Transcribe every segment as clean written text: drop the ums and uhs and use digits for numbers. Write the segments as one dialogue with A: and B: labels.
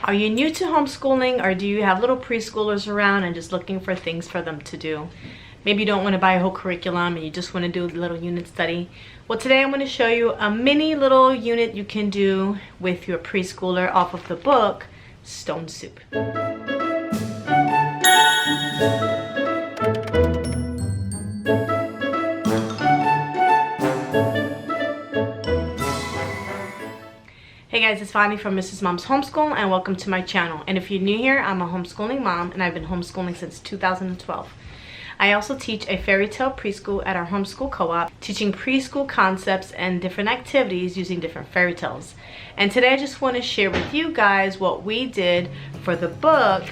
A: Are you new to homeschooling, or do you have little preschoolers around and just looking for things for them to do? Maybe you don't want to buy a whole curriculum and you just want to do a little unit study. Well, today I'm going to show you a mini little unit you can do with your preschooler off of the book Stone Soup. Hey guys, it's Fanny from Mrs. Mom's Homeschool and welcome to my channel. And if you're new here, I'm a homeschooling mom and I've been homeschooling since 2012. I also teach a fairy tale preschool at our homeschool co-op, teaching preschool concepts and different activities using different fairy tales. And today I just want to share with you guys what we did for the book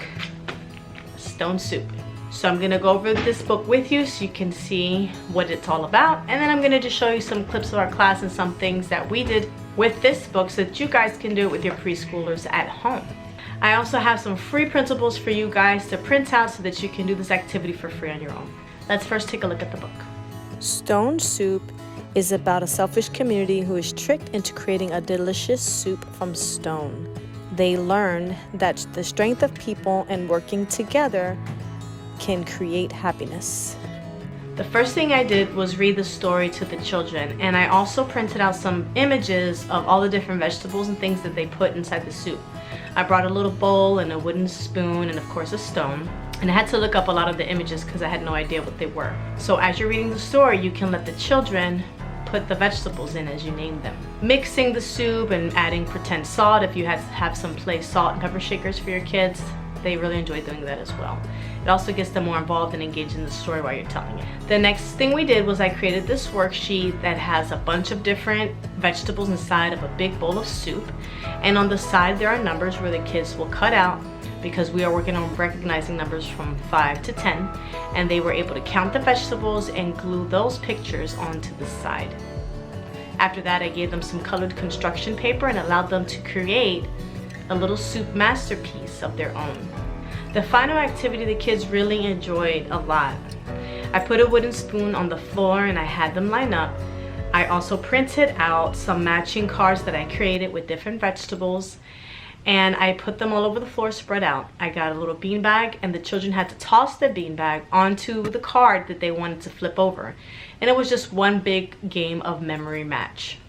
A: Stone Soup. So I'm going to go over this book with you so you can see what it's all about, and then I'm going to just show you some clips of our class and some things that we did with this book so that you guys can do it with your preschoolers at home. I also have some free printables for you guys to print out so that you can do this activity for free on your own. Let's first take a look at the book.
B: Stone Soup is about a selfish community who is tricked into creating a delicious soup from stone. They learn that the strength of people and working together can create happiness.
A: The first thing I did was read the story to the children, and I also printed out some images of all the different vegetables and things that they put inside the soup. I brought a little bowl and a wooden spoon and of course a stone, and I had to look up a lot of the images because I had no idea what they were. So as you're reading the story, you can let the children put the vegetables in as you name them. Mixing the soup and adding pretend salt if you have some play salt and pepper shakers for your kids. They really enjoy doing that as well. It also gets them more involved and engaged in the story while you're telling it. The next thing we did was I created this worksheet that has a bunch of different vegetables inside of a big bowl of soup. And on the side there are numbers where the kids will cut out, because we are working on recognizing numbers from 5 to 10. And they were able to count the vegetables and glue those pictures onto the side. After that, I gave them some colored construction paper and allowed them to create a little soup masterpiece of their own. The final activity the kids really enjoyed a lot. I put a wooden spoon on the floor and I had them line up. I also printed out some matching cards that I created with different vegetables, and I put them all over the floor spread out. I got a little bean bag and the children had to toss the bean bag onto the card that they wanted to flip over. And it was just one big game of memory match.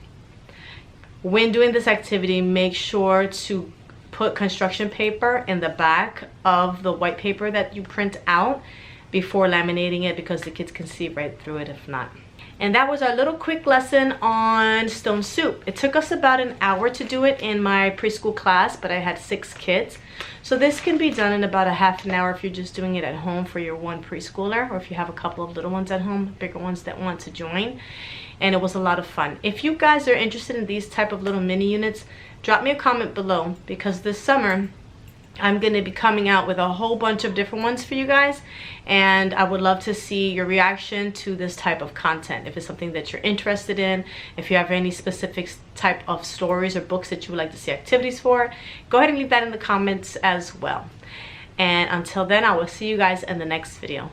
A: When doing this activity, make sure to put construction paper in the back of the white paper that you print out before laminating it, because the kids can see right through it if not. And that was our little quick lesson on Stone Soup. It took us about an hour to do it in my preschool class, but I had 6 kids. So this can be done in about a half an hour if you're just doing it at home for your one preschooler, or if you have a couple of little ones at home, bigger ones that want to join. And it was a lot of fun. If you guys are interested in these type of little mini units, drop me a comment below, because this summer I'm going to be coming out with a whole bunch of different ones for you guys, and I would love to see your reaction to this type of content. If it's something that you're interested in, if you have any specific type of stories or books that you would like to see activities for, go ahead and leave that in the comments as well. And until then, I will see you guys in the next video.